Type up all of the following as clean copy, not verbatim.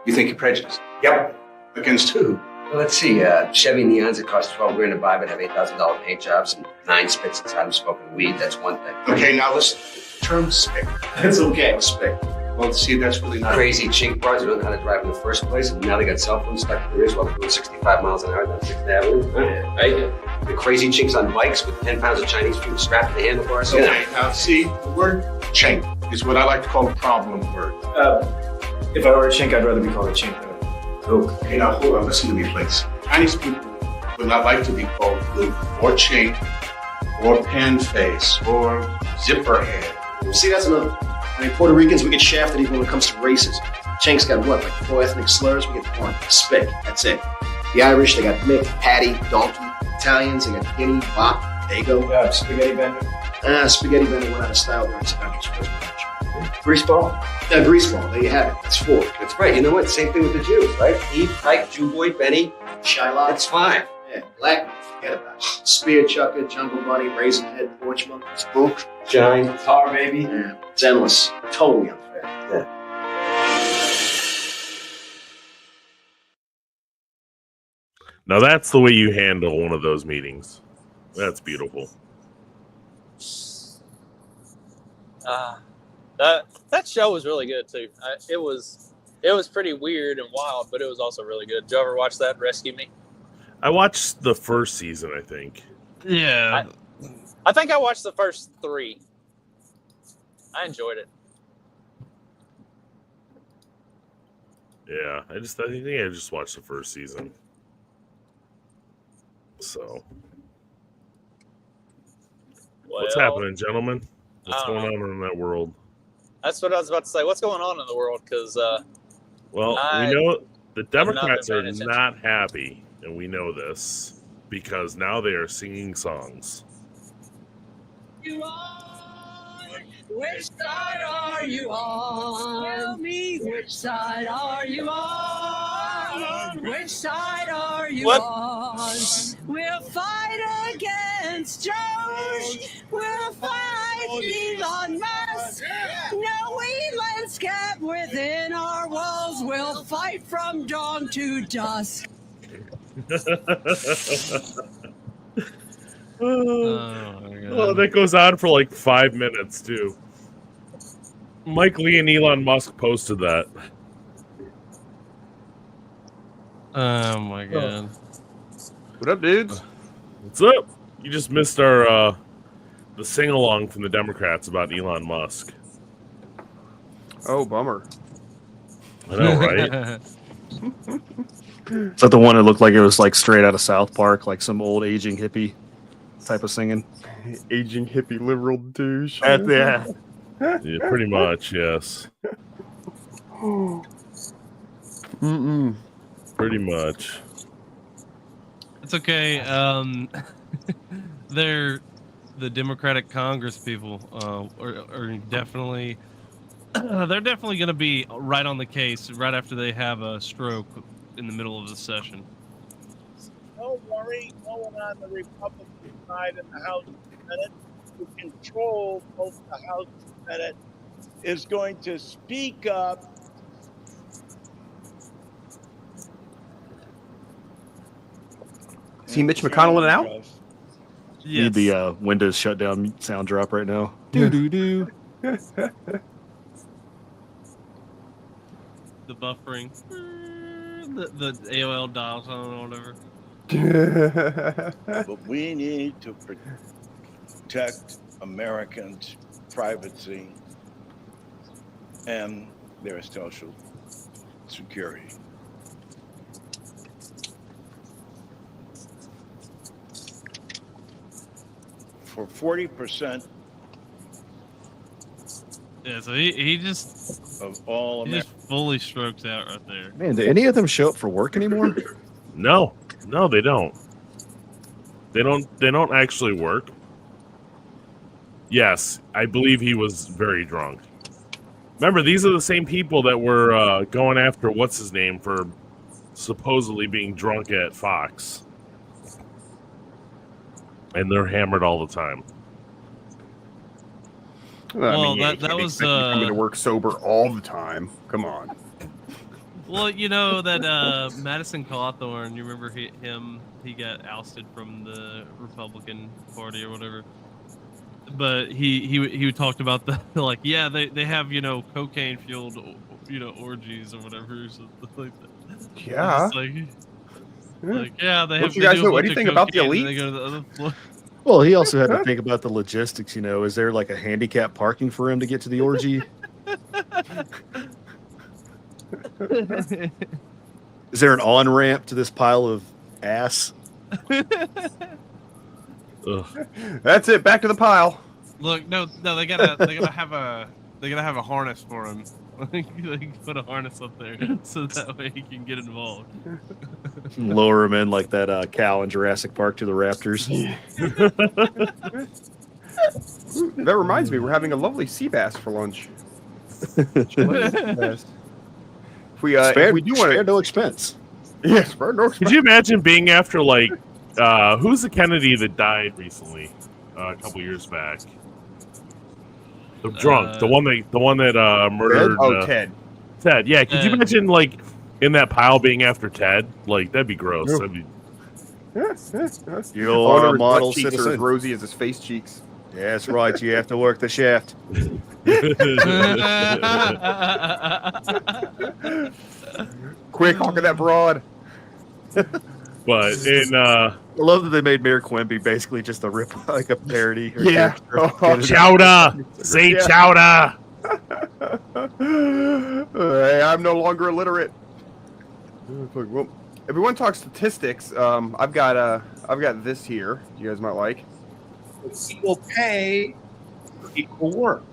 You think you're prejudiced? Yep. Against who? Well, let's see. Chevy Neons that cost $12,000 to buy but have $8,000 paint jobs and 9 spits inside them smoking weed. That's one thing. Okay, now listen. The term spick. That's okay. Spick. Well, see, that's really not Crazy chink broads who don't know how to drive in the first place, and now they got cell phones stuck in their ears while they're doing 65 miles an hour down 6th Avenue. Right? The crazy chinks on bikes with 10 pounds of Chinese food strapped to the handlebars. Okay, now see, the word chink is what I like to call a problem word. If I were a chink, I'd rather be called a chink than a kook. Okay, now hold on, listen to me, please. Chinese people would not like to be called luke or chink or pan face or zipper head. See, that's another thing. I mean, Puerto Ricans, we get shafted even when it comes to races. Chink's got what, like 4 ethnic slurs? We get one. Spick, that's it. The Irish, they got Mick, Paddy, Donkey. Italians, they got Guinea, Bop, Dago. Spaghetti bender. Spaghetti bender went out of style during Sinatra first match. Greaseball. Greaseball, there you have it. That's 4. That's right. You know what? Same thing with the Jews, right? Eve, Pike, Jew Boy, Benny. Shylock. That's 5. Yeah, Black, forget about it. Spear Chucker, Jungle Bunny, Raisin Head, Porch Monkey, Spook. Shine. Tar baby. Yeah, it's endless. Totally unfair. Yeah. Now that's the way you handle one of those meetings. That's beautiful. That show was really good too. It was pretty weird and wild, but it was also really good. Did you ever watch that? Rescue Me? I watched the first season, I think. Yeah. I think I watched the first 3. I enjoyed it. Yeah, I think I just watched the first season. So, what's happening, gentlemen? What's going on in that world? That's what I was about to say. What's going on in the world? Because we know the Democrats are not happy, and we know this because now they are singing songs. You are. Which side are you on? Tell me, which side are you on? Which side are you on? We'll fight against George. We'll fight Elon Musk. No Elon's kept within our walls. We'll fight from dawn to dusk. Oh, that goes on for like 5 minutes too. Mike Lee and Elon Musk posted that. Oh my god! What up, dudes? What's up? You just missed our the sing along from the Democrats about Elon Musk. Oh, bummer. I know, right? Is that the one that looked like it was like straight out of South Park, like some old aging hippie type of singing? Aging hippie liberal douche. Yeah. Yeah, pretty much, yes. Pretty much. It's okay. They're the Democratic Congress people are definitely they're definitely going to be right on the case right after they have a stroke in the middle of the session. Don't worry, no one on the Republican side in the House and Senate who control both the House and Senate is going to speak up. See Mitch McConnell now? You need the Windows shutdown sound drop right now. Do. The buffering, the AOL dial tone or whatever. But we need to protect Americans' privacy and their social security. For 40% Yeah, so he just of all he just fully strokes out right there. Man, do any of them show up for work anymore? No, they don't. They don't actually work. Yes, I believe he was very drunk. Remember, these are the same people that were going after what's his name for supposedly being drunk at Fox. And they're hammered all the time. Well, that was coming to work sober all the time. Come on. Well, you know that Madison Cawthorn, you remember him? He got ousted from the Republican Party or whatever. But he talked about the like, yeah, they have cocaine fueled orgies or whatever, or something like that. Yeah. Like yeah, they Don't have. you guys they do a know bunch anything of about the cocaine and elite? They go to the other floor. Well, he also had to think about the logistics. Is there like a handicap parking for him to get to the orgy? Is there an on ramp to this pile of ass? That's it. Back to the pile. Look, no, they gotta have a harness for him. They can put a harness up there so that way he can get involved. Lower him in like that cow in Jurassic Park to the raptors. That reminds me, we're having a lovely sea bass for lunch. If we do want to, no expense. Yes, no expense. Could you imagine being after like who's the Kennedy that died recently, a couple years back? The drunk, the one that murdered. Ted. Ted, yeah. Could you imagine like in that pile being after Ted? Like that'd be gross. No. That'd be... You are a model cheeks are as citizen. rosy as his face cheeks. Yeah, that's right. You have to work the shaft. Quick, hawk of that broad. But in I love that they made Mayor Quimby basically just a rip, like a parody. Yeah. Chowder! Say chowder! Hey, I'm no longer illiterate. Well, if we want to talk statistics, I've got this here. You guys might like. Equal pay for equal work.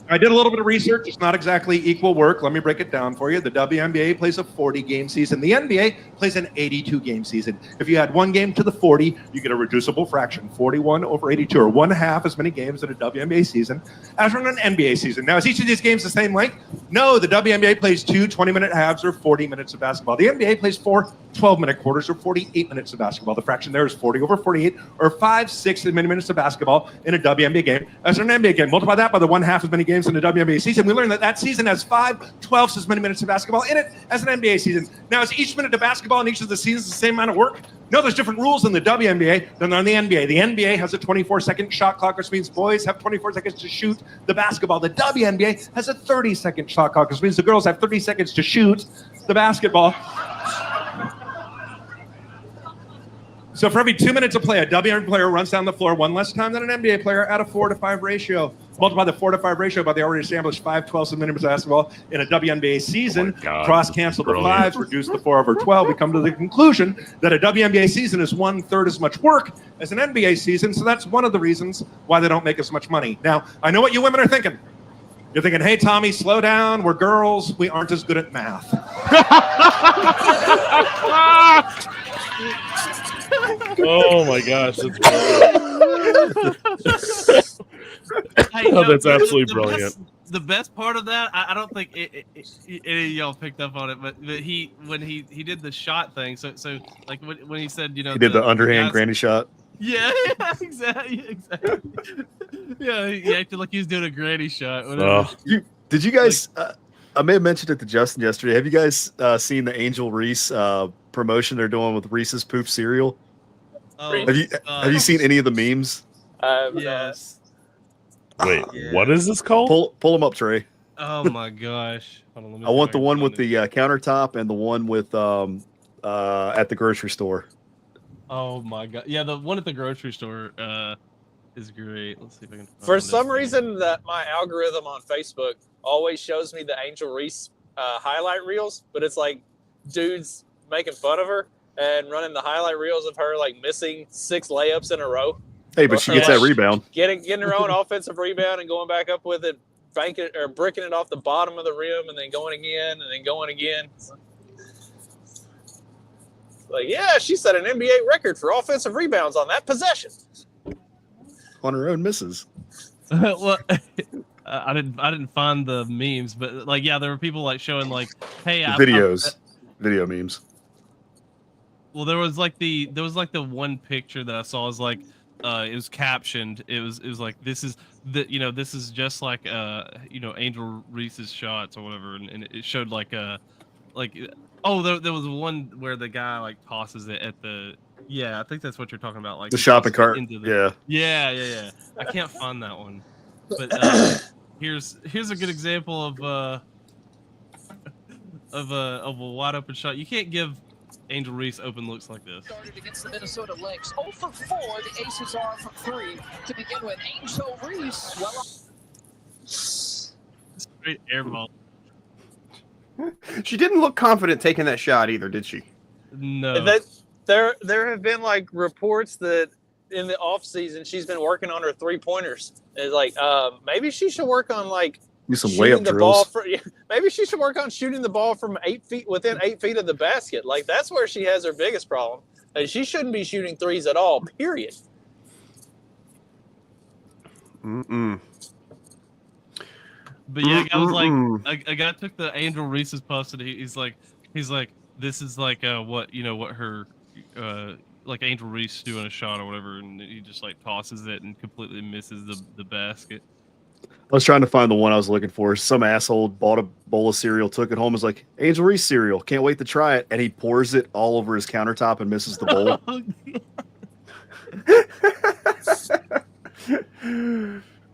I did a little bit of research. It's not exactly equal work. Let me break it down for you. The WNBA plays a 40-game season. The NBA plays an 82-game season. If you add one game to the 40, you get a reducible fraction, 41 over 82, or one half as many games in a WNBA season as in an NBA season. Now, is each of these games the same length? No, the WNBA plays 2 20-minute halves or 40 minutes of basketball. The NBA plays 4 12-minute quarters or 48 minutes of basketball. The fraction there is 40 over 48, or 5 6 minutes of basketball in a WNBA game as an NBA game. Multiply that by the one half as many games in the WNBA season. We learned that season has 5/12 as many minutes of basketball in it as an NBA season. Now, is each minute of basketball in each of the seasons the same amount of work? No, there's different rules in the WNBA than on the NBA. The NBA has a 24-second shot clock, which means boys have 24 seconds to shoot the basketball. The WNBA has a 30-second shot clock, which means the girls have 30 seconds to shoot the basketball. So for every 2 minutes of play, a WNBA player runs down the floor one less time than an NBA player at a 4-to-5 ratio. Multiply the 4-to-5 ratio by the already established 5/12 minutes of basketball in a WNBA season. Cross-cancel the 5s, reduce the 4 over 12. We come to the conclusion that a WNBA season is 1/3 as much work as an NBA season. So that's one of the reasons why they don't make as much money. Now, I know what you women are thinking. You're thinking, hey, Tommy, slow down. We're girls. We aren't as good at math. Oh my gosh, that's Hey, oh, that's absolutely brilliant. The best part of that, I don't think any of y'all picked up on it, but when he did the shot thing, so like when he said, He did the underhand granny shot. Yeah, exactly. Yeah, he acted like he was doing a granny shot. Did you guys? I may have mentioned it to Justin yesterday. Have you guys seen the Angel Reese promotion they're doing with Reese's Poop cereal? Oh, have you seen any of the memes? Yes. Wait, what is this called? Pull them up, Trey. Oh my gosh! Hold on, let me I want the one with the countertop and the one with at the grocery store. Oh my god! Yeah, the one at the grocery store is great. Let's see if I can. For some reason, that my algorithm on Facebook always shows me the Angel Reese highlight reels, but it's like dudes making fun of her and running the highlight reels of her like missing 6 layups in a row. Hey, but she gets that rebound. Getting her own offensive rebound and going back up with it, banking or bricking it off the bottom of the rim, and then going again and then going again. Like, yeah, she set an NBA record for offensive rebounds on that possession. On her own misses. Well, I didn't find the memes, but like, yeah, there were people like showing like, hey, video memes. Well, there was like the one picture that I saw was like, it was captioned. It was like, this is just like Angel Reese's shots or whatever, and it showed like like, oh, there was one where the guy like tosses it at the. Yeah, I think that's what you're talking about. Like The shopping cart. Yeah. Yeah. I can't find that one, but here's a good example of a wide open shot. You can't give Angel Reese open looks like this. Started against the Minnesota Lynx. 0 for 4. The Aces are for 3 to begin with. Angel Reese. Well, straight air ball. She didn't look confident taking that shot either, did she? No. There have been like reports that in the off season she's been working on her 3-pointers. It's like maybe she should work on like Do some shooting layup the drills. ball maybe she should work on shooting the ball from 8 feet within 8 feet of the basket. Like that's where she has her biggest problem. And she shouldn't be shooting threes at all. Period. Mm-mm. But yeah, I was like, a guy took the Angel Reese's post and he's like, this is like what her like Angel Reese doing a shot or whatever, and he just like tosses it and completely misses the basket. I was trying to find the one I was looking for. Some asshole bought a bowl of cereal, took it home, was like, Angel Reese cereal, can't wait to try it. And he pours it all over his countertop and misses the bowl.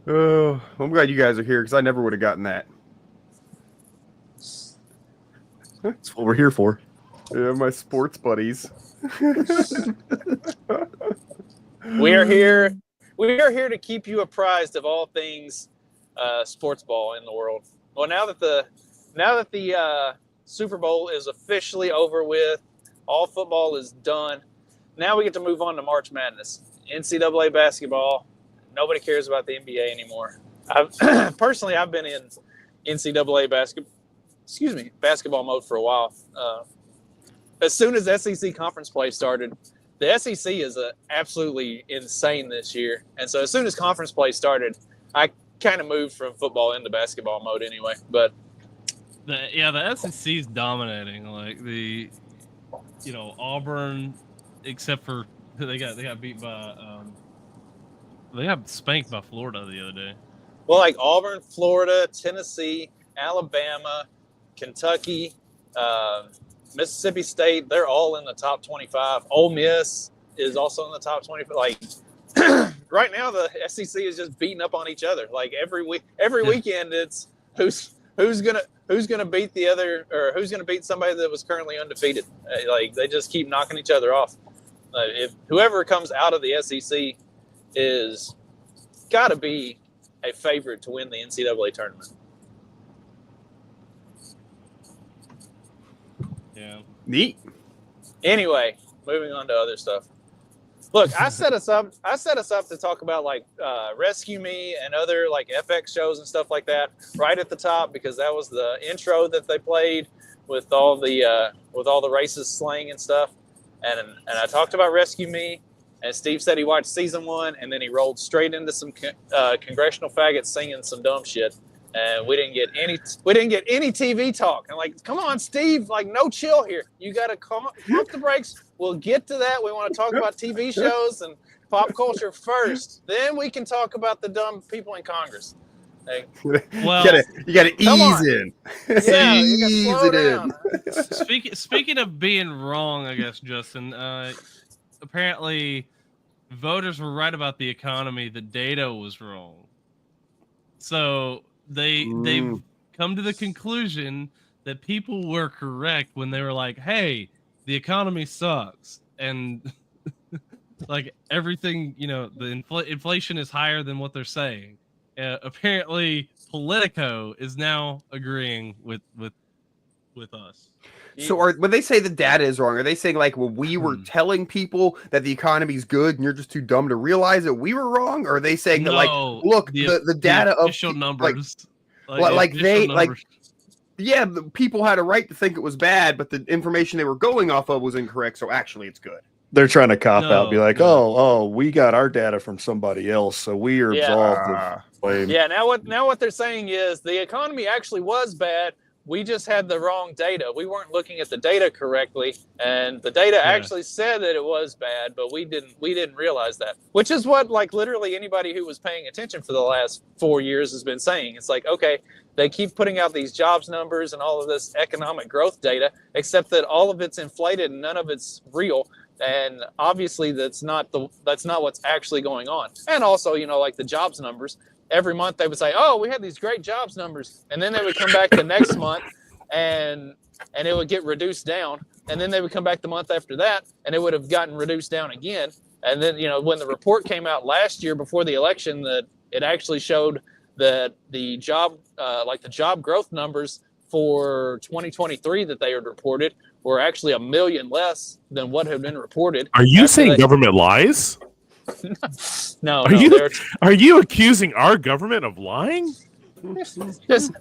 Oh, I'm glad you guys are here because I never would have gotten that. That's what we're here for. Yeah, my sports buddies. We are here to keep you apprised of all things sports ball in the world. Well, now that the Super Bowl is officially over with, all football is done. Now we get to move on to March Madness, NCAA basketball. Nobody cares about the NBA anymore. I've been in NCAA basketball mode for a while. As soon as SEC conference play started, the SEC is absolutely insane this year. And so as soon as conference play started, I kind of moved from football into basketball mode anyway. But the SEC is dominating. Like Auburn, except for they got beat by they got spanked by Florida the other day. Well, like Auburn, Florida, Tennessee, Alabama, Kentucky, Mississippi State, they're all in the top 25. Ole Miss is also in the top 25. Like right now, the SEC is just beating up on each other. Like every weekend, it's who's gonna beat the other, or who's gonna beat somebody that was currently undefeated. Like they just keep knocking each other off. If whoever comes out of the SEC is got to be a favorite to win the NCAA tournament. Yeah. Neat. Anyway, moving on to other stuff. Look, I set us up to talk about like Rescue Me and other like FX shows and stuff like that right at the top, because that was the intro that they played with all the racist slang and stuff. And I talked about Rescue Me, and Steve said he watched season 1, and then he rolled straight into some congressional faggots singing some dumb shit, and we didn't get any TV talk. And like, come on, Steve, like no chill here. You got to pump the brakes. We'll get to that. We want to talk about TV shows and pop culture first. Then we can talk about the dumb people in Congress. Hey. Well, you gotta ease in. Yeah, you gotta slow down. Speaking of being wrong, I guess, Justin, apparently voters were right about the economy. The data was wrong. So they've come to the conclusion that people were correct when they were like, hey, the economy sucks. And like everything, the inflation is higher than what they're saying. Apparently, Politico is now agreeing with us. So when they say the data is wrong, are they saying like, well, we were telling people that the economy's good and you're just too dumb to realize that we were wrong? Or are they saying that like, look, the data the official numbers, yeah, the people had a right to think it was bad, but the information they were going off of was incorrect. So actually, it's good. They're trying to cop out, be like, oh, we got our data from somebody else, so we are absolved of blame. Yeah, now what they're saying is the economy actually was bad, we just had the wrong data. We weren't looking at the data correctly, and the data actually said that it was bad, but we didn't realize that. Which is what like literally anybody who was paying attention for the last 4 years has been saying. It's like, okay, they keep putting out these jobs numbers and all of this economic growth data, except that all of it's inflated and none of it's real. And obviously that's not what's actually going on. And also, you know, like the jobs numbers, every month they would say, oh, we had these great jobs numbers. And then they would come back the next month and it would get reduced down. And then they would come back the month after that and it would have gotten reduced down again. And then, you know, when the report came out last year before the election, that it actually showed that the job growth numbers for 2023 that they had reported were actually 1 million less than what had been reported. Are you saying government lies? No. Are you accusing our government of lying?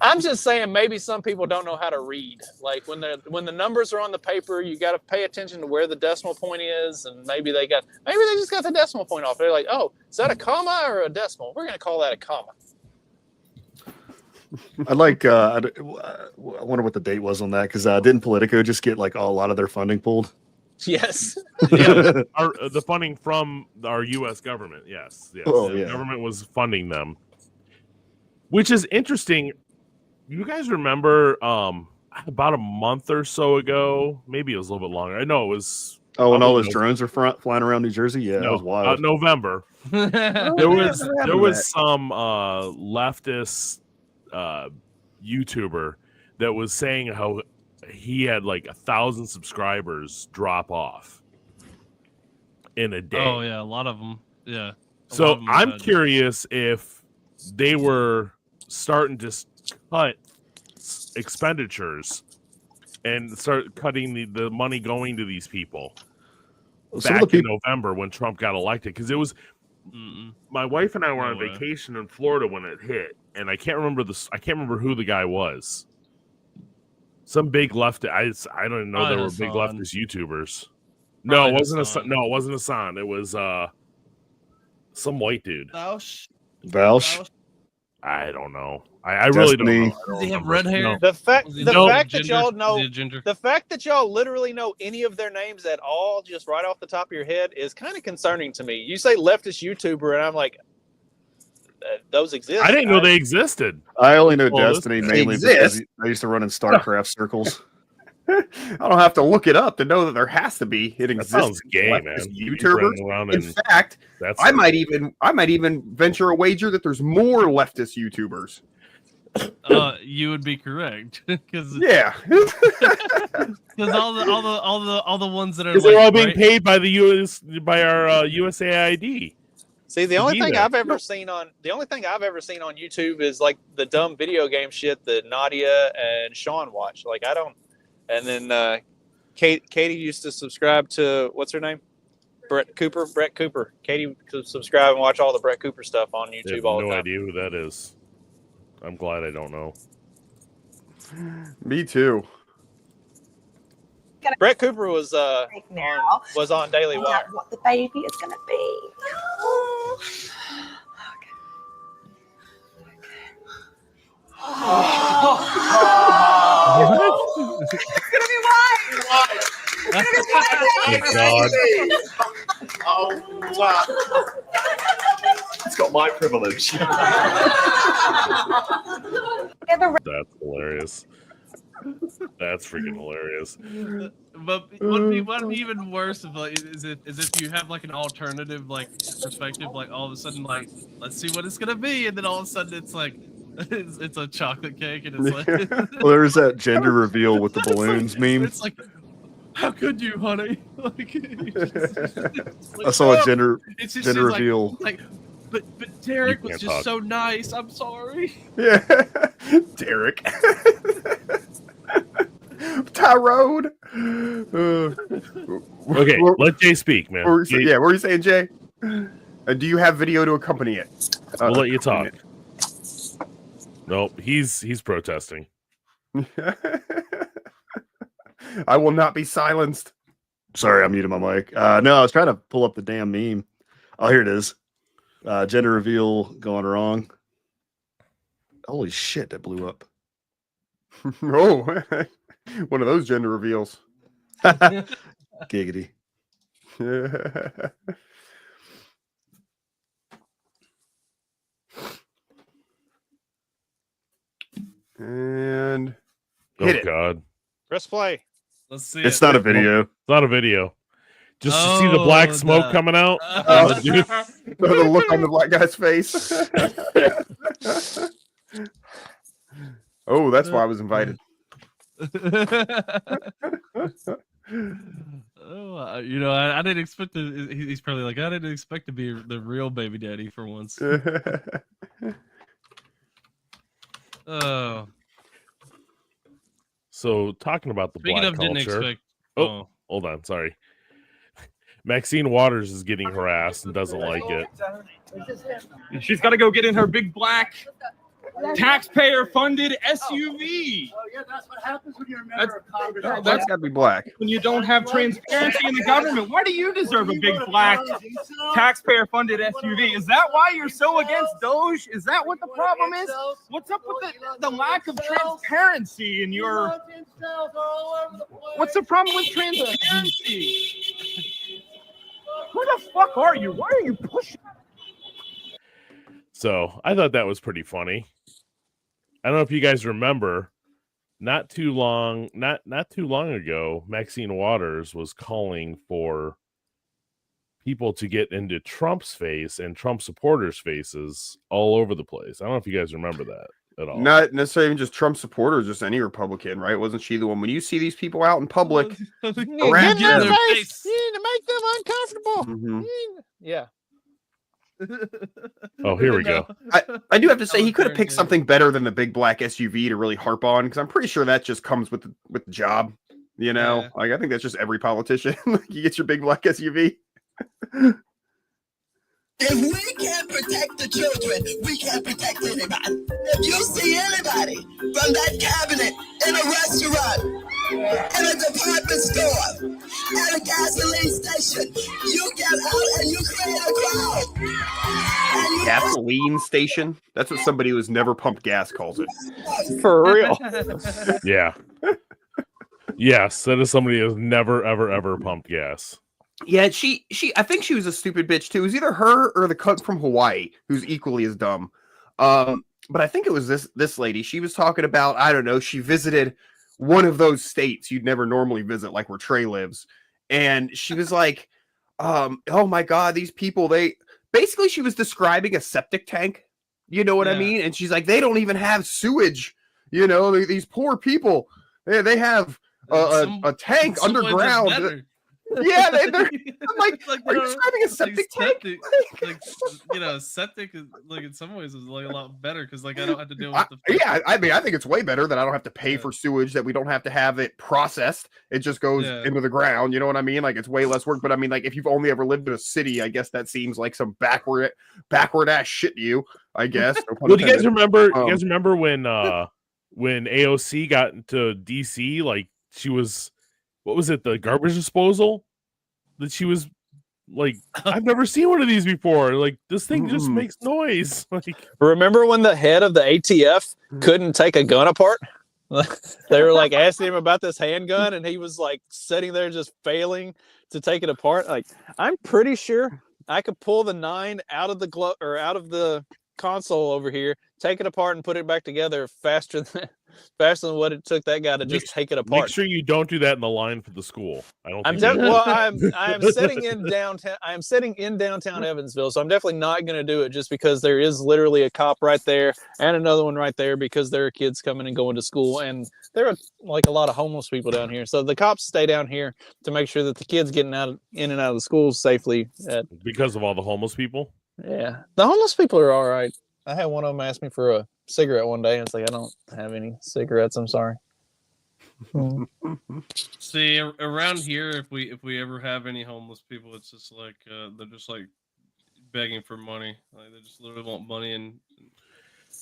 I'm just saying maybe some people don't know how to read. Like when the numbers are on the paper, you got to pay attention to where the decimal point is, and maybe they just got the decimal point off. They're like, oh, is that a comma or a decimal? We're gonna call that a comma. I wonder what the date was on that, because didn't Politico just get like a lot of their funding pulled? Yes. The funding from our U.S. government. Yes. Oh, the government was funding them, which is interesting. You guys remember about a month or so ago? Maybe it was a little bit longer. I know it was. Oh, and all those drones are flying around New Jersey. Yeah, that was wild. November. there was some leftist YouTuber that was saying how he had like 1,000 subscribers drop off in a day. Oh yeah, a lot of them. Yeah. So I'm curious if they were starting to cut expenditures and start cutting the money going to these people back in November when Trump got elected, because it was. My wife and I were on vacation in Florida when it hit, and I can't remember who the guy was. Some big leftist. I don't even know there were big leftist YouTubers. No, it wasn't it wasn't Hassan. It was some white dude. Vouch. I don't know. I really don't know. Does he have red hair? No. The fact that y'all literally know any of their names at all, just right off the top of your head, is kind of concerning to me. You say leftist YouTuber, and I'm like, those exist. I didn't know they existed. I only know Destiny mainly because I used to run in StarCraft circles. I don't have to look it up to know that there has to be. It exists. Sounds gay, man. YouTubers. In fact, I might even venture a wager that there's more leftist YouTubers. You would be correct, because all the ones that are because they're all being paid by the our USAID. See, the only thing I've ever seen on YouTube is like the dumb video game shit that Nadia and Sean watch. Like I don't. And then Katie used to subscribe to, what's her name? Brett Cooper. Katie could subscribe and watch all the Brett Cooper stuff on YouTube all the time. No idea who that is. I'm glad I don't know. Me too. Brett Cooper was on Daily Wire. What the baby is going to be. It's gonna be white. Oh God! Oh wow! It's got my privilege. That's hilarious. That's freaking hilarious. But what'd be even worse is if you have like an alternative like perspective, like all of a sudden like let's see what it's gonna be, and then all of a sudden it's like. It's a chocolate cake, and it's like. Well, there's that gender reveal with the balloons meme. It's like, how could you, honey? Like, I saw a gender reveal. Like, but Derek was just so nice. I'm sorry. Yeah, Derek. Tyrone. Okay, let Jay speak, man. What were you saying, Jay? Do you have video to accompany it? We'll let you talk. Nope, he's protesting. I will not be silenced. Sorry, I'm muting my mic. No, I was trying to pull up the damn meme. Oh, here it is. Gender reveal going wrong. Holy shit, that blew up. Oh, one of those gender reveals. Giggity. And hit it. God. Press play. Let's see. It's not a video. It's not a video. Just to see the black smoke coming out. The look on the black guy's face. Oh, that's why I was invited. Oh, you know, I didn't expect to. He's probably like, I didn't expect to be the real baby daddy for once. Oh. So talking about the Speaking black of didn't culture. expect. Oh, hold on. Sorry. Maxine Waters is getting harassed and doesn't like it. She's got to go get in her big black taxpayer-funded SUV. Oh, yeah, that's what happens when you're a member of Congress. That's got to be black. When you don't have transparency in the government. Why do you deserve a big black taxpayer-funded SUV? Is that why you're so against Doge? Is that what the problem is? What's up with the lack of transparency in your... What's the problem with transparency? Who the fuck are you? Why are you pushing? So I thought that was pretty funny. I don't know if you guys remember, not too long ago, Maxine Waters was calling for people to get into Trump's face and Trump supporters' faces all over the place. I don't know if you guys remember that at all. Not necessarily even just Trump supporters, just any Republican, right? Wasn't she the one? When you see these people out in public, Get in their face. You need to make them uncomfortable. Mm-hmm. Yeah. Oh, here we go. I do have to say he could have picked something better than the big black SUV to really harp on, because I'm pretty sure that just comes with the job. You know, Yeah. like I think that's just every politician. You get your big black SUV. If we can't protect the children, we can't protect anybody. If you see anybody from that cabinet in a restaurant, in a department store, at a gasoline station, you get out and you create a crowd. Gasoline station? That's what somebody who's never pumped gas calls it. For real. Yeah. Yes, that is somebody who's never, ever, ever pumped gas. Yeah, she I think she was a stupid bitch too. It was either her or the cunt from Hawaii who's equally as dumb. But I think it was this lady. She was talking about, I don't know, she visited one of those states you'd never normally visit, like where Trey lives. And she was like, oh my God, these people, basically she was describing a septic tank. You know what I mean? And she's like, they don't even have sewage. You know, these poor people, they have a tank underground. Yeah, they're I'm like, are you describing a septic tank? Like, you know, septic is like in some ways is like a lot better because like I don't have to deal with the yeah. I mean, I think it's way better that I don't have to pay for sewage, that we don't have to have it processed. It just goes into the ground. You know what I mean? Like it's way less work. But I mean, like if you've only ever lived in a city, I guess that seems like some backward ass shit to you. I guess. Well, do you guys remember? You guys remember when AOC got into DC? Like she was. What was it? The garbage disposal that she was like, I've never seen one of these before. Like this thing just makes noise. Like, remember when the head of the ATF couldn't take a gun apart? They were like asking him about this handgun, and he was like sitting there just failing to take it apart. Like, I'm pretty sure I could pull the 9 out of the glove or out of the console over here, take it apart, and put it back together faster than what it took that guy to just take it apart. Make sure you don't do that in the line for the school. I don't. I am sitting in downtown. I am sitting in downtown Evansville, so I'm definitely not going to do it just because there is literally a cop right there and another one right there because there are kids coming and going to school, and there are like a lot of homeless people down here. So the cops stay down here to make sure that the kids getting in and out of the schools safely. Because of all the homeless people. Yeah, the homeless people are all right. I had one of them ask me for a cigarette one day, and it's like, I don't have any cigarettes. I'm sorry. See, around here, if we ever have any homeless people, it's just like they're just like begging for money. Like they just literally want money, and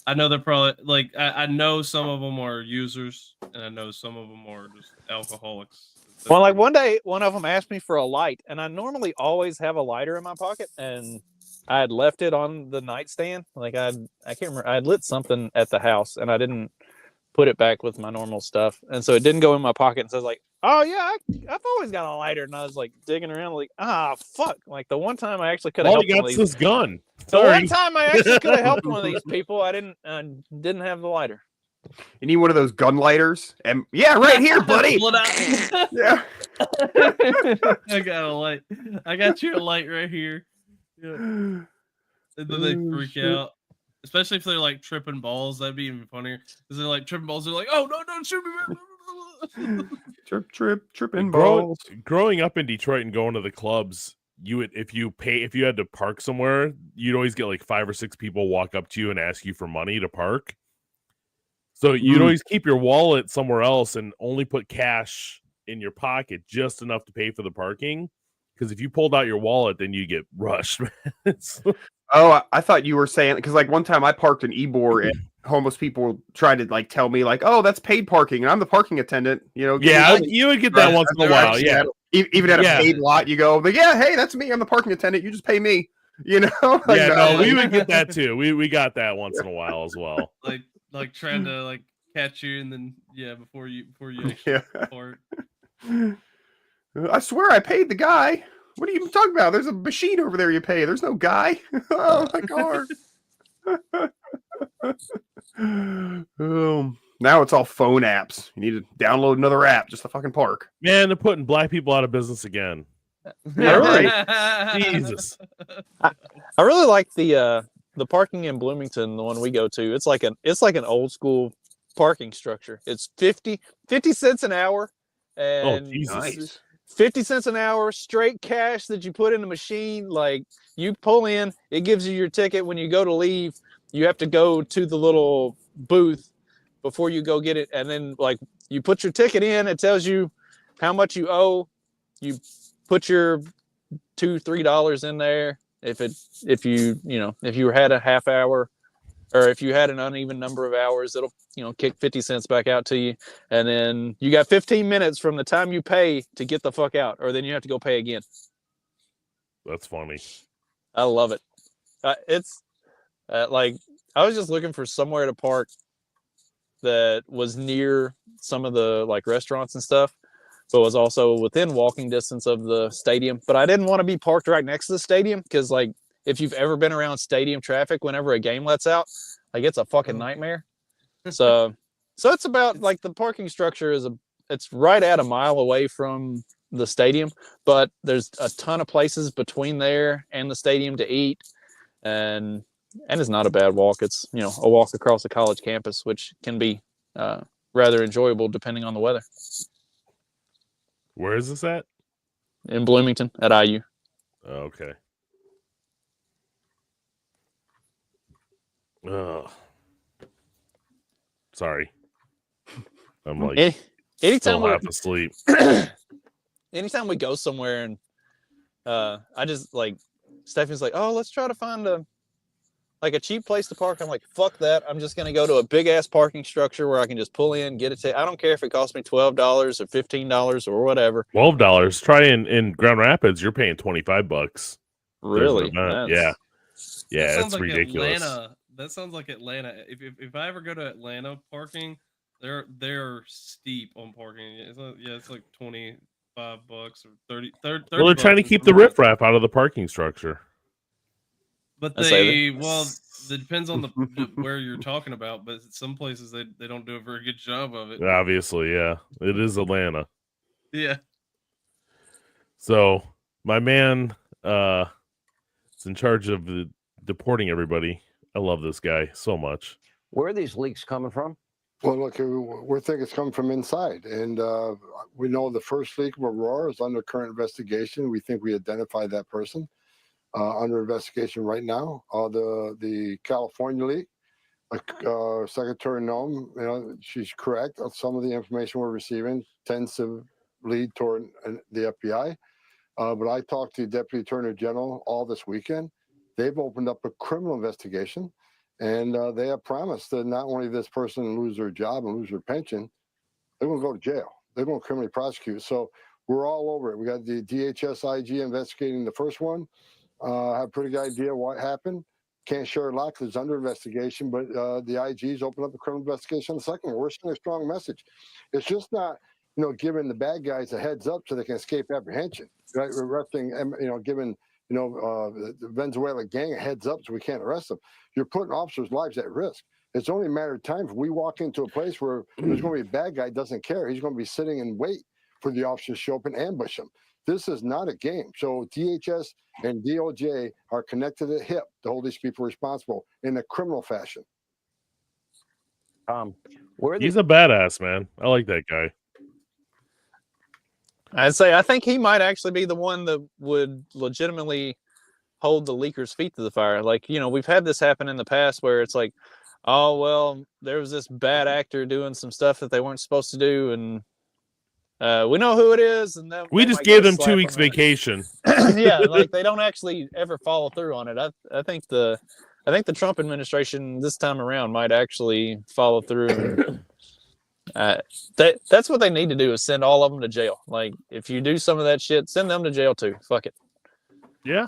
I know they're probably like I know some of them are users, and I know some of them are just alcoholics. Well, like one day, one of them asked me for a light, and I normally always have a lighter in my pocket, and I had left it on the nightstand. Like I can't remember. I had lit something at the house, and I didn't put it back with my normal stuff, and so it didn't go in my pocket. And so I was like, oh yeah, I've always got a lighter, and I was like digging around, like fuck, like the one time I actually could have All helped he one of got's these. this gun. The Sorry. one time I actually could have helped one of these people, I didn't have the lighter. You need one of those gun lighters, and yeah, right here, buddy. Pull it out. Yeah. I got a light. I got you a light right here. Yeah. And then they freak out. Especially if they're like tripping balls. That'd be even funnier. Because they're like tripping balls. They're like, oh, no, don't shoot me. Tripping balls. Growing up in Detroit and going to the clubs, you would if you had to park somewhere, you'd always get like 5 or 6 people walk up to you and ask you for money to park. So you'd always keep your wallet somewhere else and only put cash in your pocket, just enough to pay for the parking. Because if you pulled out your wallet, then you get rushed. Oh, I thought you were saying, because like one time I parked in Ybor and homeless people tried to like tell me like, oh, that's paid parking, and I'm the parking attendant. You know, yeah, you would get that once in a while. Yeah, even at a paid lot, you go, like, yeah, hey, that's me. I'm the parking attendant. You just pay me. You know? Like, yeah, no, we would get that too. We got that once in a while as well. Like trying to like catch you, and then before you actually park. I swear I paid the guy. What are you even talking about? There's a machine over there you pay. There's no guy. Oh my god. Now it's all phone apps. You need to download another app just to fucking park. Man, they're putting black people out of business again. Yeah, right. Jesus. I really like the parking in Bloomington, the one we go to. It's like an old school parking structure. It's 50 cents an hour, and nice. 50 cents an hour straight cash that you put in the machine. Like, you pull in, it gives you your ticket. When you go to leave, you have to go to the little booth before you go get it, and then like you put your ticket in, it tells you how much you owe. You put your $2-3 in there. If you had a half hour, or if you had an uneven number of hours, it'll kick 50 cents back out to you, and then you got 15 minutes from the time you pay to get the fuck out, or then you have to go pay again. That's funny. I love it. It's like, I was just looking for somewhere to park that was near some of the like restaurants and stuff, but was also within walking distance of the stadium. But I didn't want to be parked right next to the stadium, because like, if you've ever been around stadium traffic, whenever a game lets out, like, it's a fucking nightmare. So it's about like, the parking structure it's right at a mile away from the stadium, but there's a ton of places between there and the stadium to eat, and it's not a bad walk. It's a walk across the college campus, which can be rather enjoyable depending on the weather. Where is this at? In Bloomington at IU. Okay. Oh, sorry. I'm like anytime still half asleep. Anytime we go somewhere, and I just like, Stephanie's like, oh, let's try to find a cheap place to park. I'm like, fuck that. I'm just gonna go to a big ass parking structure where I can just pull in, get it. I don't care if it costs me $12 or $15 or whatever. $12. Try in Grand Rapids, you're paying $25. Really? Yeah. It's like ridiculous. Atlanta. That sounds like Atlanta. If I ever go to Atlanta parking, they're steep on parking. It's like $25 or 30. Well, they're trying to keep the riffraff out of the parking structure. But it depends on the where you're talking about. But some places they don't do a very good job of it. Obviously, yeah, it is Atlanta. Yeah. So my man is in charge of deporting everybody. I love this guy so much. Where are these leaks coming from? Well, look, we think it's coming from inside, and we know the first leak of Aurora is under current investigation. We think we identified that person under investigation right now. The California leak, Secretary Noem, she's correct. Some of the information we're receiving tends to lead toward the FBI. But I talked to Deputy Attorney General all this weekend. They've opened up a criminal investigation, and they have promised that not only this person lose their job and lose their pension, they're going to go to jail. They're going to criminally prosecute. So we're all over it. We got the DHS IG investigating the first one. Have a pretty good idea what happened. can't share a lot because it's under investigation, but the IG's opened up a criminal investigation on the second one. We're sending a strong message. It's just not, giving the bad guys a heads up so they can escape apprehension. Right? We're arresting, giving, the Venezuela gang a heads up so we can't arrest them. You're putting officers' lives at risk. It's only a matter of time if we walk into a place where there's going to be a bad guy doesn't care. He's going to be sitting and wait for the officers to show up and ambush him. This is not a game. So DHS and DOJ are connected at the hip to hold these people responsible in a criminal fashion. He's a badass, man. I like that guy. I'd say I think he might actually be the one that would legitimately hold the leakers' feet to the fire. Like, we've had this happen in the past where it's like, oh, well, there was this bad actor doing some stuff that they weren't supposed to do, and we know who it is, and then we just gave them 2 weeks vacation. Yeah, like they don't actually ever follow through on it. I think the Trump administration this time around might actually follow through. That's what they need to do is send all of them to jail. Like, if you do some of that shit, send them to jail too. Fuck it. Yeah.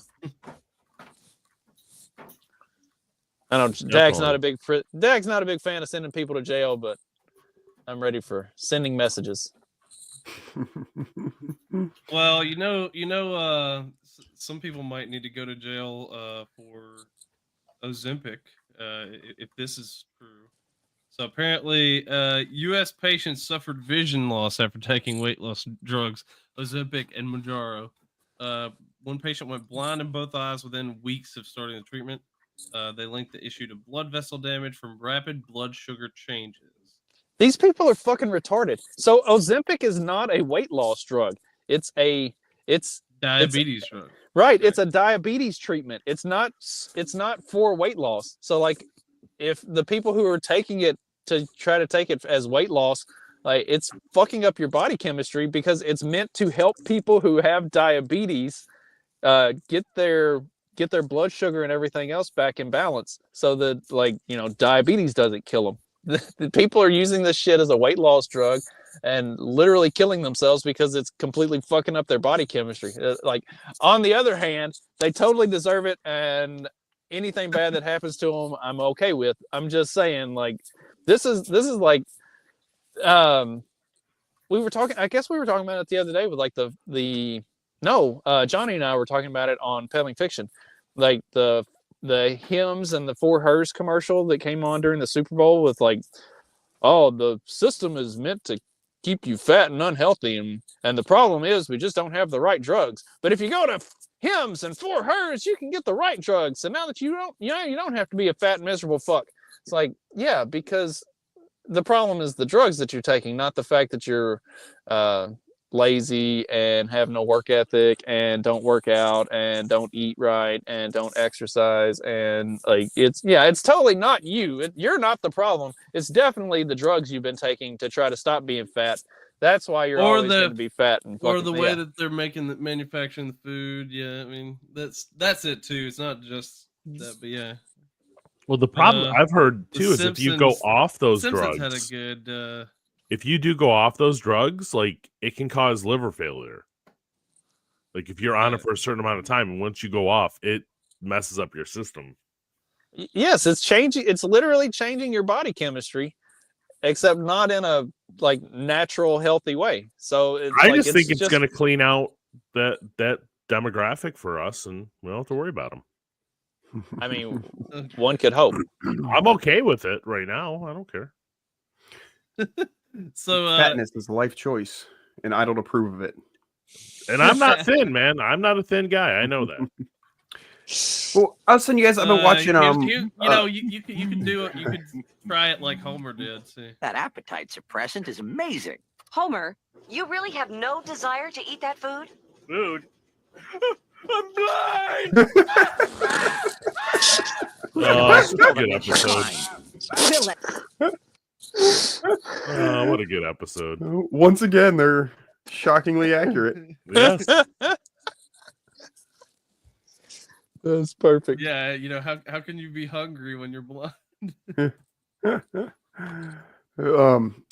I know Dag's not a big fan of sending people to jail, but I'm ready for sending messages. Well, some people might need to go to jail for Ozempic if this is true. So apparently, U.S. patients suffered vision loss after taking weight loss drugs, Ozempic and Mounjaro. One patient went blind in both eyes within weeks of starting the treatment. They linked the issue to blood vessel damage from rapid blood sugar changes. These people are fucking retarded. So Ozempic is not a weight loss drug. It's diabetes drug. Right. It's a diabetes treatment. It's not for weight loss. So like, if the people who are taking it to try to take it as weight loss, like, it's fucking up your body chemistry because it's meant to help people who have diabetes get their blood sugar and everything else back in balance, so that diabetes doesn't kill them. The people are using this shit as a weight loss drug and literally killing themselves because it's completely fucking up their body chemistry. Like, on the other hand, they totally deserve it, and anything bad that happens to them, I'm okay with. I'm just saying, like, this is like, we were talking about it the other day with like Johnny and I were talking about it on Peddling Fiction, like the Hims and the For Hers commercial that came on during the Super Bowl with like, oh, the system is meant to keep you fat and unhealthy, and the problem is we just don't have the right drugs. But if you go to Hims and For Hers, you can get the right drugs. So now that you don't have to be a fat and miserable fuck. It's like, yeah, because the problem is the drugs that you're taking, not the fact that you're lazy and have no work ethic and don't work out and don't eat right and don't exercise. And like, it's totally not you. You're not the problem. It's definitely the drugs you've been taking to try to stop being fat. That's why you're always going to be fat. Or the way that they're manufacturing the food. Yeah, I mean, that's it too. It's not just that, but yeah. Well, the problem I've heard too is if you go off those drugs, had a good. If you do go off those drugs, like, it can cause liver failure. Like, if you're on it for a certain amount of time, and once you go off, it messes up your system. Yes, it's changing. It's literally changing your body chemistry, except not in a like natural, healthy way. So I just think it's going to clean out that demographic for us, and we don't have to worry about them. I mean, one could hope. I'm okay with it right now. I don't care. So fatness is a life choice, and I don't approve of it. And I'm not thin, man. I'm not a thin guy. I know that. Well, I was telling you guys, I've been watching. You could do it. You could try it like Homer did. See, that appetite suppressant is amazing. Homer, you really have no desire to eat that food? Food? I'm blind! What a good episode. What a good episode. Once again, they're shockingly accurate. Yes. That's perfect. Yeah, how can you be hungry when you're blind? Yeah, I've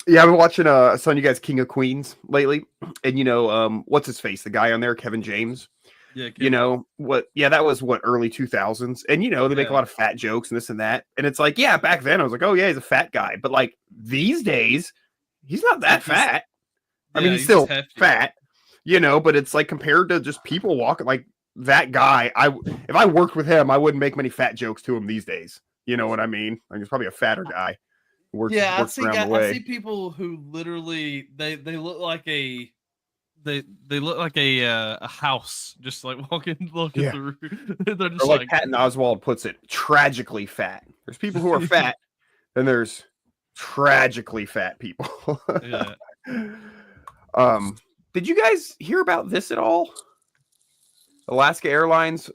been watching son you guys King of Queens lately, and what's his face, the guy on there, Kevin James. Yeah, you know what? Yeah, that was what, early 2000s, and you know they make a lot of fat jokes and this and that, and it's like, yeah, back then I was like, oh yeah, he's a fat guy, but like these days, he's not that fat. I mean, he's still fat, you know, but it's like compared to just people walking like that guy. If I worked with him, I wouldn't make many fat jokes to him these days. You know what I mean? Like he's probably a fatter guy. Works I way. see people who literally they look like a they look like a house, just like looking through. They're just Or like Patton Oswalt puts it, tragically fat. There's people who are fat, then there's tragically fat people. Yeah. Did you guys hear about this at all? Alaska Airlines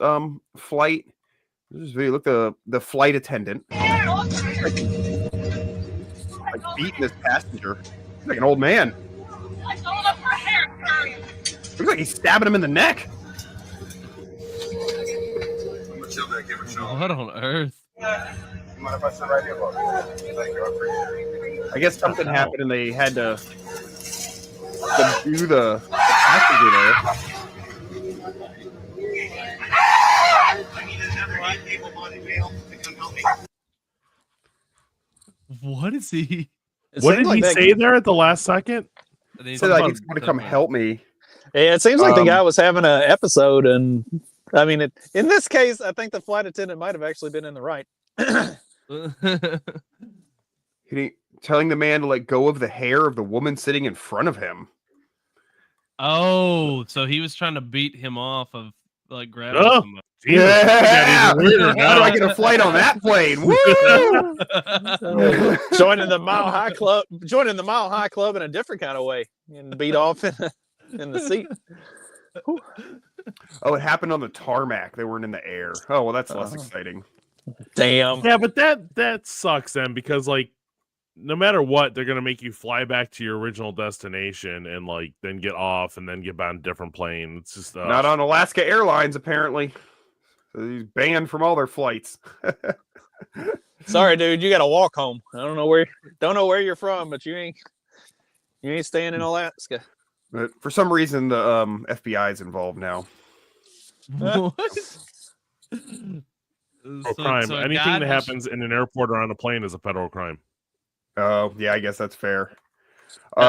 flight. Look, the flight attendant like beating this passenger. He's like an old man. Looks like he's stabbing him in the neck. What on earth? I guess something happened and they had to subdue the passenger there. What is he? What did he say there at the last second? He said like he's going to come help me. Yeah, it seems like the guy was having an episode, and I mean, in this case, I think the flight attendant might have actually been in the right. Telling the man to let go of the hair of the woman sitting in front of him. Oh, so he was trying to beat him off of like grabbing him. Yeah! How do I get a flight on that plane? Woo! Joining the Mile High Club in a different kind of way, and beat off in the seat. Oh, it happened on the tarmac. They weren't in the air. Oh, well, that's less exciting. Damn. Yeah, but that sucks then, because like no matter what, they're gonna make you fly back to your original destination and like then get off and then get on a different plane. It's just not on Alaska Airlines apparently. So he's banned from all their flights. Sorry, dude, you got to walk home. I don't know where you're from, but you ain't staying in Alaska. But for some reason, the FBI is involved now. What? Crime. Anything that happens in an airport or on a plane is a federal crime. Oh, yeah, I guess that's fair.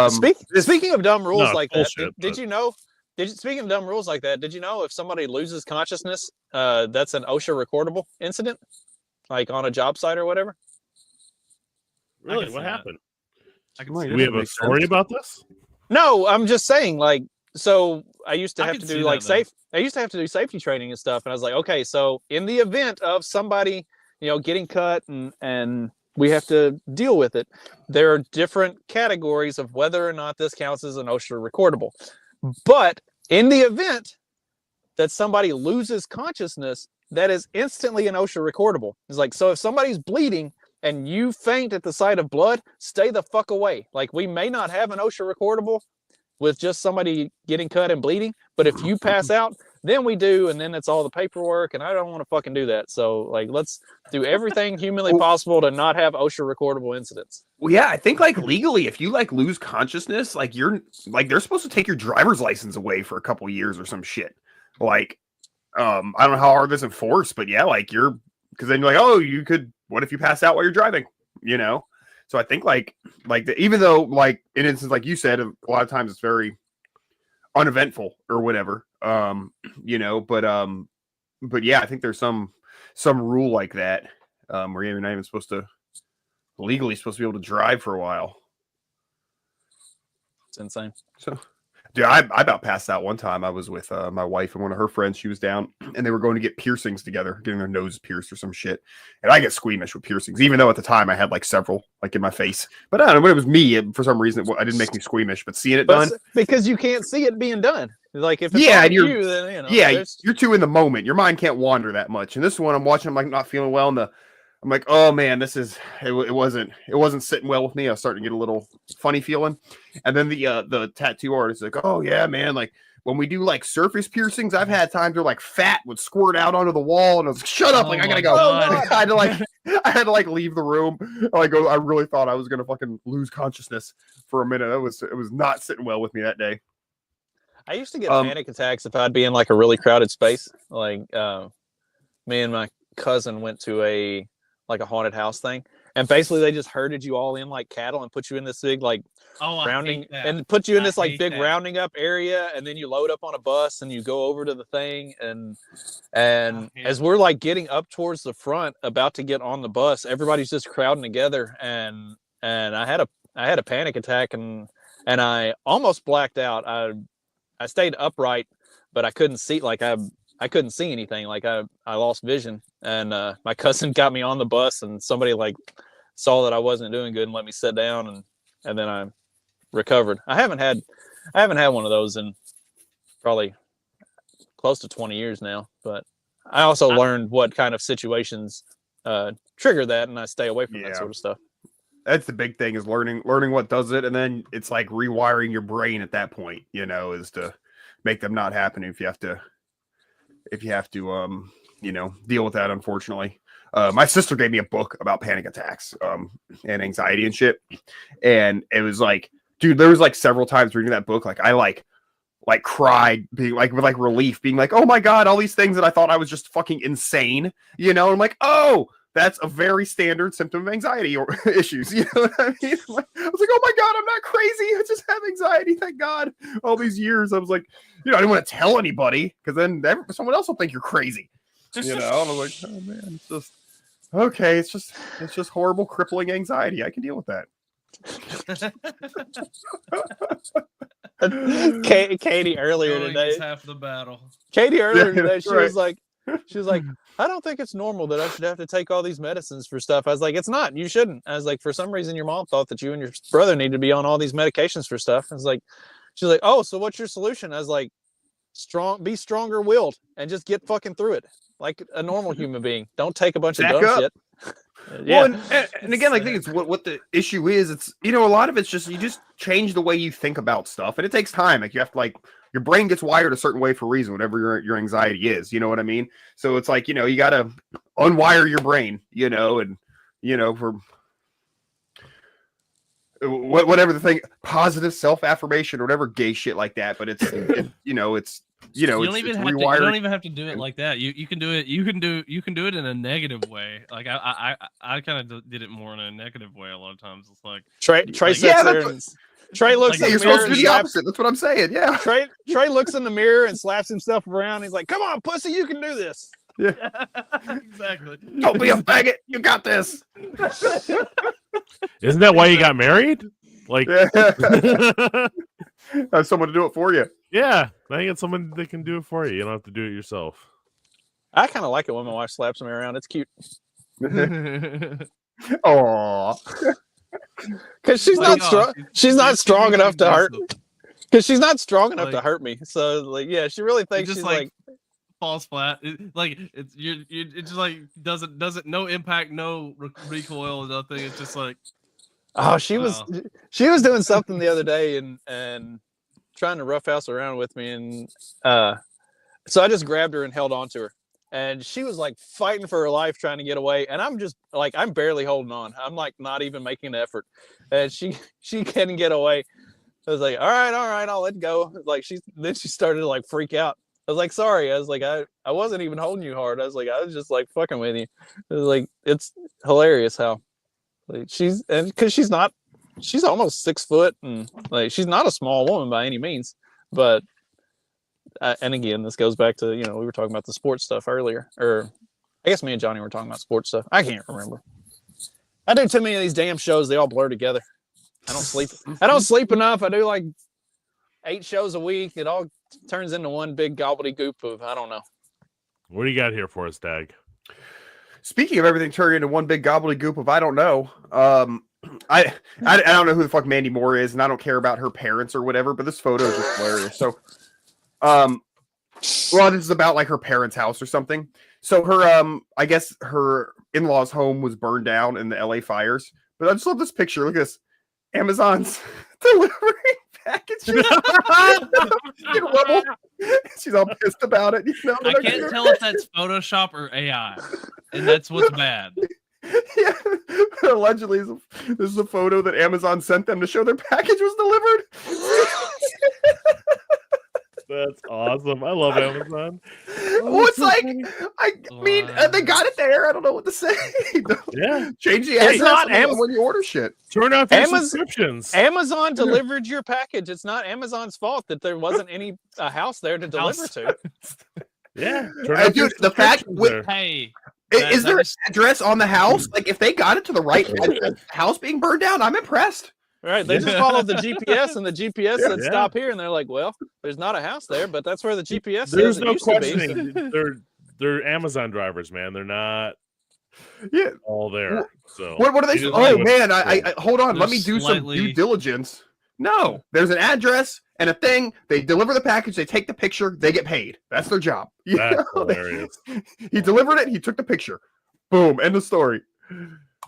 Speaking of dumb rules like that, bullshit, did you know? Speaking of dumb rules like that, did you know if somebody loses consciousness, that's an OSHA recordable incident, like on a job site or whatever? Really? What happened? Do we have a story about this? No, I'm just saying, like, so I used to I have can to see do that, like though. I used to have to do safety training and stuff, and I was like, okay, so in the event of somebody, getting cut and we have to deal with it, there are different categories of whether or not this counts as an OSHA recordable. But in the event that somebody loses consciousness, that is instantly an OSHA recordable. It's like, so if somebody's bleeding and you faint at the sight of blood, stay the fuck away. Like, we may not have an OSHA recordable with just somebody getting cut and bleeding, but if you pass out, then we do, and then it's all the paperwork, and I don't want to fucking do that. So, like, let's do everything humanly possible to not have OSHA recordable incidents. Well, yeah, I think like legally, if you like lose consciousness, like they're supposed to take your driver's license away for a couple years or some shit. Like, I don't know how hard this enforced, but yeah, like because then you're like, oh, what if you pass out while you're driving? So I think even though like in instance, like you said, a lot of times it's very uneventful or whatever, but yeah, I think there's some rule like that where you're not even legally supposed to be able to drive for a while. It's insane. So, dude, I about passed out one time. I was with my wife and one of her friends. She was down, and they were going to get piercings together, getting their nose pierced or some shit. And I get squeamish with piercings, even though at the time I had like several, like in my face. But I don't know, when it was me, for some reason, it didn't make me squeamish. But seeing it done, because you can't see it being done. Like if it's yeah, on you, then you're too in the moment. Your mind can't wander that much. And this one, I'm watching, I'm like not feeling well, and I'm like, oh man, it wasn't sitting well with me. I was starting to get a little funny feeling. And then the tattoo artist is like, oh yeah, man, like when we do like surface piercings, I've had times where like fat would squirt out onto the wall, and I was like, shut up, like I gotta go. I had to leave the room. I really thought I was gonna fucking lose consciousness for a minute. It was not sitting well with me that day. I used to get panic attacks if I'd be in like a really crowded space. Like me and my cousin went to a haunted house thing, and basically they just herded you all in like cattle and put you in this big like rounding and put you in this like big rounding up area, and then you load up on a bus and you go over to the thing, and as we're like getting up towards the front about to get on the bus, everybody's just crowding together, and I had a panic attack, and I almost blacked out. I stayed upright, but I couldn't see, like I couldn't see anything. Like I lost vision, and my cousin got me on the bus, and somebody like saw that I wasn't doing good and let me sit down, and then I recovered. I haven't had one of those in probably close to 20 years now, but I also learned what kind of situations trigger that, and I stay away from that sort of stuff. That's the big thing, is learning what does it, and then it's like rewiring your brain at that point, is to make them not happen if you have to deal with that, unfortunately. My sister gave me a book about panic attacks and anxiety and shit, and it was like, dude, there was like several times reading that book, like I like cried, being like with like relief, being like, oh my god, all these things that I thought I was just fucking insane, I'm like, oh, that's a very standard symptom of anxiety or issues. You know what I mean? I was like, oh my god, I'm not crazy. I just have anxiety. Thank God. All these years, I was like, I didn't want to tell anybody, because then someone else will think you're crazy. And I was like, oh man, it's just okay. It's just horrible, crippling anxiety. I can deal with that. Katie earlier today. Is half the battle. Katie earlier today, she was like, I don't think it's normal that I should have to take all these medicines for stuff. I was like, it's not. You shouldn't. I was like, for some reason, your mom thought that you and your brother need to be on all these medications for stuff. I was like, she's like, oh, so what's your solution? I was like, be stronger willed and just get fucking through it like a normal human being. Don't take a bunch of dumb shit. Yeah. Well, and again, I think it's what the issue is. It's a lot of it's just you just change the way you think about stuff, and it takes time. Like you have to your brain gets wired a certain way for a reason, whatever your anxiety is. You know what I mean? So it's like you got to unwire your brain. And for whatever the thing, positive self-affirmation or whatever gay shit like that. But it's you don't even have to do it like that. You can do it. You can do it in a negative way. Like I kind of did it more in a negative way a lot of times. It's like Trey sits there and Trey looks. You're supposed to do the opposite. That's what I'm saying. Yeah. Trey looks in the mirror and slaps himself around. He's like, "Come on, pussy, you can do this." Yeah. Exactly. Don't be a faggot. You got this. Isn't that why you got married? Like, have someone to do it for you. Yeah, I think it's someone that can do it for you. You don't have to do it yourself. I kind of like it when my wife slaps me around. It's cute. Aww. Because she's not strong. She's not strong enough to hurt. Because she's not strong enough to hurt me. So yeah, she really thinks she's like falls flat. It's just like doesn't no impact, no recoil, nothing. It's just like. Oh, she was doing something the other day and trying to roughhouse around with me, and so I just grabbed her and held on to her, and she was like fighting for her life trying to get away, and I'm just like I'm barely holding on. I'm like not even making an effort, and she couldn't get away. I was like, all right, I'll let go. Like she started to like freak out. I was like, sorry. I was like, I wasn't even holding you hard. I was like, I was just like fucking with you. It was like it's hilarious how. Like she's almost 6 foot, and like she's not a small woman by any means. But and again, this goes back to we were talking about the sports stuff earlier, or I guess me and Johnny were talking about sports stuff. I can't remember. I do too many of these damn shows; they all blur together. I don't sleep. I don't sleep enough. I do like 8 shows a week. It all turns into one big gobbledygook of I don't know. What do you got here for us, Dag? Speaking of everything turning into one big gobbledygook of I don't know. I don't know who the fuck Mandy Moore is, and I don't care about her parents or whatever, but this photo is just hilarious. So well, this is about like her parents' house or something. So her I guess her in-laws' home was burned down in the LA fires. But I just love this picture. Look at this. Amazon's delivering packages. She's all pissed about it. I can't tell if that's Photoshop or AI, and that's what's bad. Yeah, allegedly, this is a photo that Amazon sent them to show their package was delivered. That's awesome. I love Amazon. Well, it's like, I mean, they got it there. I don't know what to say. Yeah. Change the It's address not when you order shit. Turn off your subscriptions. Amazon delivered your package. It's not Amazon's fault that there wasn't any house there to deliver to. Yeah. Dude, the fact hey, is there an address on the house? Like, if they got it to the right house being burned down, I'm impressed. Right, they just followed the GPS, and the GPS said stop here, and they're like, "Well, there's not a house there, but that's where the GPS There's says it no used to be." questioning. They're Amazon drivers, man. They're not all there. So What are they? Oh man, I hold on. Let me do some slightly- due diligence. No, there's an address and a thing. They deliver the package. They take the picture. They get paid. That's their job. You That's know? hilarious. He delivered it. He took the picture. Boom. End of story.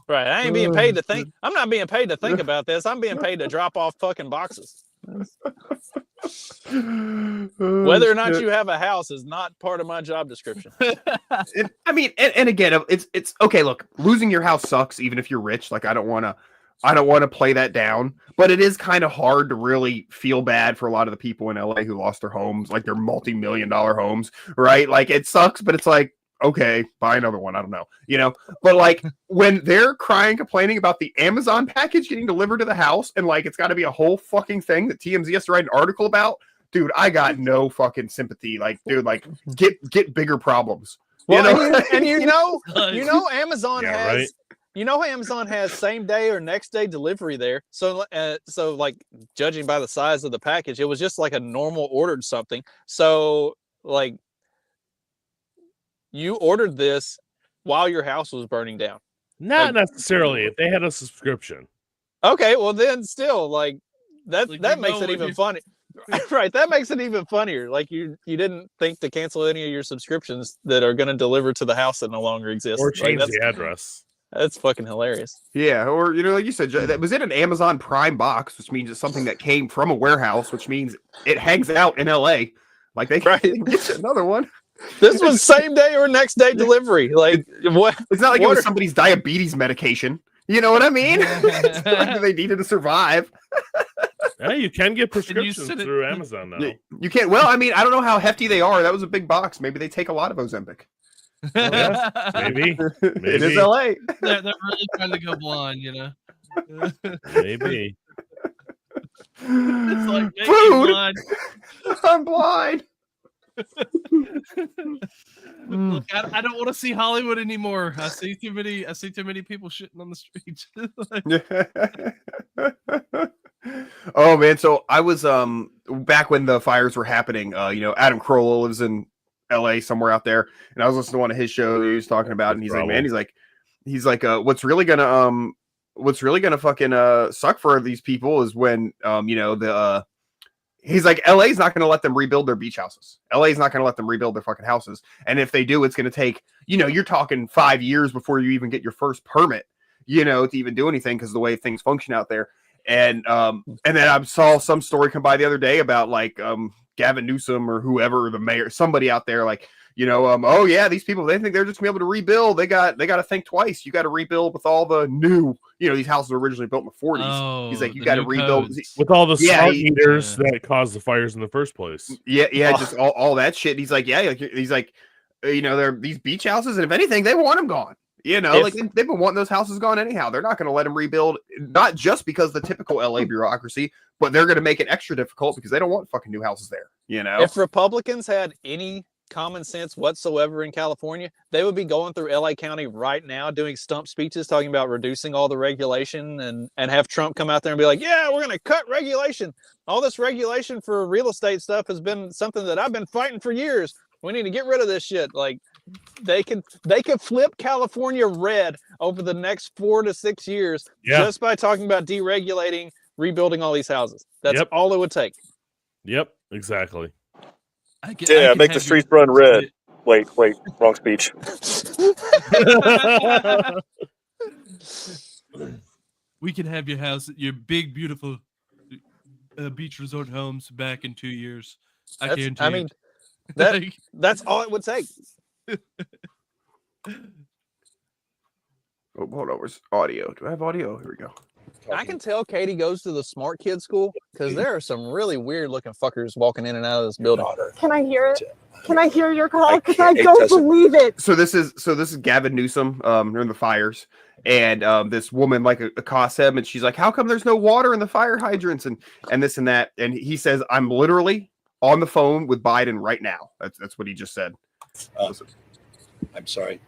Right, I ain't being paid to think. I'm not being paid to think about this. I'm being paid to drop off fucking boxes. Whether or not you have a house is not part of my job description. I mean, and again, it's okay. Look, losing your house sucks, even if you're rich. Like, I don't want to play that down, but it is kind of hard to really feel bad for a lot of the people in LA who lost their homes, like their multi-million-dollar homes, right? Like, it sucks, but it's like, okay, buy another one. I don't know, but like when they're crying, complaining about the Amazon package getting delivered to the house, and like it's got to be a whole fucking thing that TMZ has to write an article about, dude, I got no fucking sympathy. Like, dude, like get bigger problems. Well, Amazon has. Right? Amazon has same day or next day delivery there. So like judging by the size of the package, it was just like a normal ordered something. So like you ordered this while your house was burning down. Not necessarily. If they had a subscription. Okay, well then still like that makes it even funny. Right, that makes it even funnier. Like you didn't think to cancel any of your subscriptions that are going to deliver to the house that no longer exists. Or change the address. That's fucking hilarious. Yeah, or like you said, that was in an Amazon Prime box, which means it's something that came from a warehouse, which means it hangs out in LA. Like they can get another one. This was same day or next day delivery. Like what? It's not like it was somebody's diabetes medication. You know what I mean? It's like they needed to survive. Yeah, you can get prescriptions through Amazon now. You can't. Well, I mean, I don't know how hefty they are. That was a big box. Maybe they take a lot of Ozempic. Yeah, maybe. It is LA. They're really trying to go blind, Maybe. It's like food. Blind. I'm blind. Look, I don't want to see Hollywood anymore. I see too many people shitting on the streets. Oh man, so I was back when the fires were happening. Adam Carolla lives in LA somewhere out there, and I was listening to one of his shows he was talking about, and he's like, man, he's like, what's really gonna fucking suck for these people is when he's like, LA's not going to let them rebuild their beach houses. LA's not going to let them rebuild their fucking houses. And if they do, it's going to take, you're talking 5 years before you even get your first permit, to even do anything because of the way things function out there. And then I saw some story come by the other day about like Gavin Newsom or whoever, the mayor, somebody out there, like, oh yeah, these people, they think they're just gonna be able to rebuild. They got to think twice. You got to rebuild with all the new, these houses were originally built in the 40s. Oh, he's like, you got to rebuild with all the smart meters that caused the fires in the first place. Just all that shit. He's like, they're these beach houses, and if anything, they want them gone. Like they've been wanting those houses gone anyhow. They're not going to let them rebuild, not just because the typical LA bureaucracy, but they're going to make it extra difficult because they don't want fucking new houses there. If Republicans had any common sense whatsoever in California, they would be going through LA County right now doing stump speeches talking about reducing all the regulation and have Trump come out there and be like, yeah, we're going to cut regulation. All this regulation for real estate stuff has been something that I've been fighting for years. We need to get rid of this shit. Like they could flip California red over the next 4 to 6 years just by talking about deregulating, rebuilding all these houses. That's all it would take. Yep, exactly. Make the streets run red. Wait, wrong speech. We can have your house, your big, beautiful beach resort homes back in 2 years. I guarantee. That's all it would take. Hold on, where's audio? Do I have audio? Here we go. I can tell Katie goes to the smart kid school because there are some really weird looking fuckers walking in and out of this building. Can I hear it? Can I hear your call? Because I don't believe it. So this is Gavin Newsom during the fires, and this woman like accosts him, and she's like, "How come there's no water in the fire hydrants?" and this and that, and he says, "I'm literally on the phone with Biden right now." That's what he just said. I'm sorry.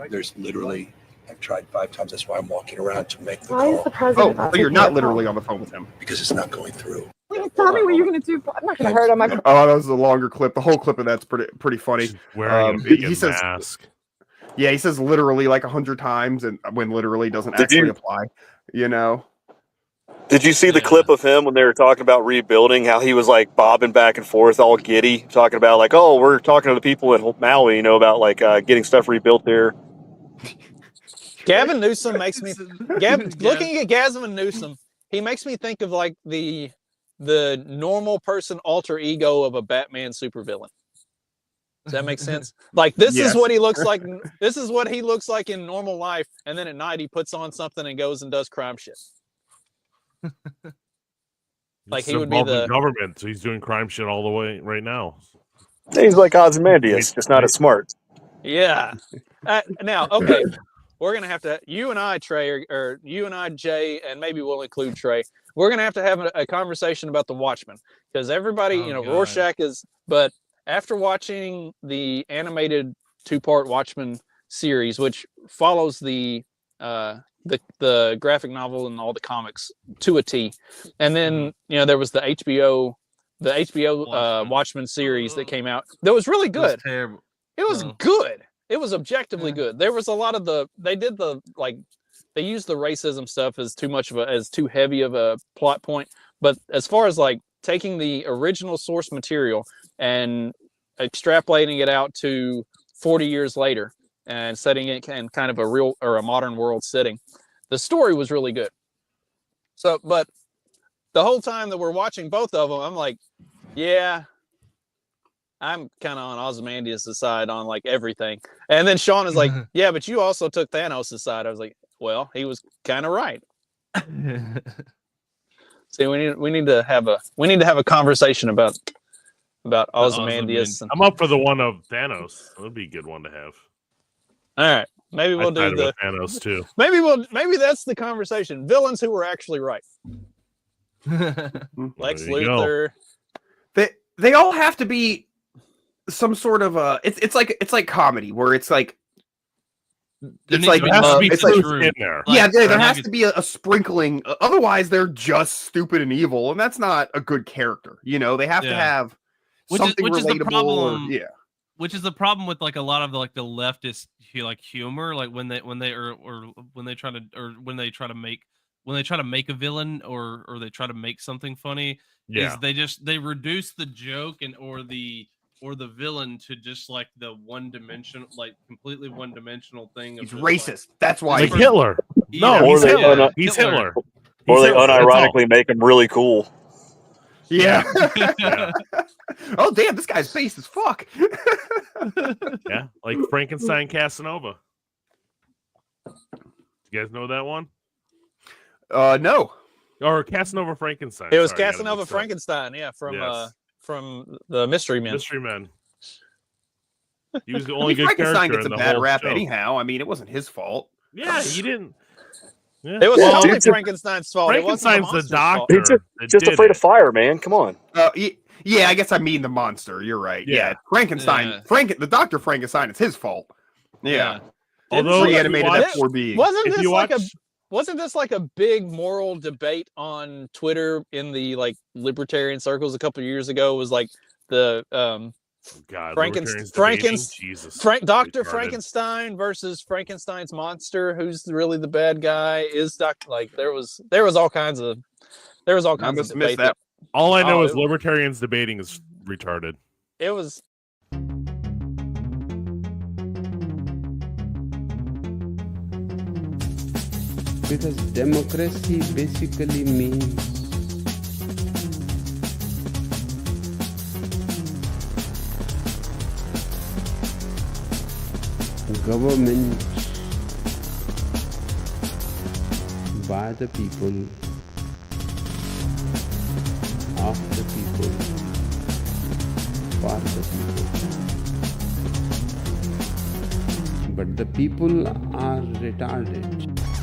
There's literally, I've tried 5 times. That's why I'm walking around to make the Why is call. the president? Oh, so you're not literally on the phone with him. Because it's not going through. Please tell me what you're gonna do. I'm not gonna hurt him. Oh, that was a longer clip. The whole clip of that's pretty funny. Wearing a He says, mask. yeah, he says literally like 100 times, and when literally doesn't Did actually you- apply. You know. Did you see the clip of him when they were talking about rebuilding? How he was like bobbing back and forth, all giddy, talking about like, "Oh, we're talking to the people in Maui, about like getting stuff rebuilt there." Gavin Newsom makes me looking at Gavin Newsom, he makes me think of like the normal person alter ego of a Batman supervillain. Does that make sense? Like this is what he looks like. This is what he looks like in normal life, and then at night he puts on something and goes and does crime shit. Like he would be the government, so he's doing crime shit all the way right now. He's like Ozymandias, just not as smart. Yeah. Now, okay, we're gonna have to. You and I, Trey, or you and I, Jay, and maybe we'll include Trey. We're gonna have to have a conversation about the Watchmen because everybody, Rorschach is. But after watching the animated 2-part Watchmen series, which follows the graphic novel and all the comics to a T, and then there was the HBO Watchmen series that came out that was really good. It was terrible. It was good. It was objectively good. There was a lot of they used the racism stuff as too heavy of a plot point. But as far as like taking the original source material and extrapolating it out to 40 years later and setting it in kind of a real or a modern world setting, the story was really good. So, but the whole time that we're watching both of them, I'm like, yeah, I'm kind of on Ozymandias' side on like everything. And then Sean is like, yeah, but you also took Thanos' side. I was like, well, he was kind of right. See, we need to have a conversation about Ozymandias. I'm up for the one of Thanos. That would be a good one to have. All right, maybe we'll do the Thanos too. Maybe that's the conversation. Villains who were actually right. Lex Luthor. They all have to be some sort of it's like comedy where it's like it's like it's like in there. Yeah, there has to be a sprinkling. Otherwise, they're just stupid and evil, and that's not a good character. They have to have something which relatable. Is the problem, yeah, which is the problem with like a lot of the leftist humor, like when they try to make a villain or they try to make something funny. Yeah. Is they reduce the joke or the villain to just like the completely one-dimensional thing. He's racist. That's why like Hitler. No, Or he's they Hitler. He's Hitler. Or they Hitler. unironically make him really cool. Yeah. Oh damn, this guy's face is fuck. Yeah, like Frankenstein Casanova. You guys know that one? No. Or Casanova Frankenstein. It was Sorry, Casanova Frankenstein, from the Mystery Men. Mystery Men. He was the only good Frankenstein character gets a in the bad whole rap show. anyhow. I mean, it wasn't his fault. Yeah, he didn't. Yeah. It was totally Frankenstein's fault. Frankenstein's it wasn't the doctor. He's just afraid of fire, man. Come on. Yeah, I guess I mean the monster. You're right. Yeah, Frankenstein. Yeah. The Dr. Frankenstein. It's his fault. Yeah. Although reanimated that poor being. Wasn't this like a big moral debate on Twitter in the like libertarian circles a couple of years ago? It was like the Dr. Frankenstein versus Frankenstein's monster. Who's really the bad guy? There was all kinds of debate. That. All I know is libertarians debating is retarded. It was. Because democracy basically means government by the people But the people are retarded.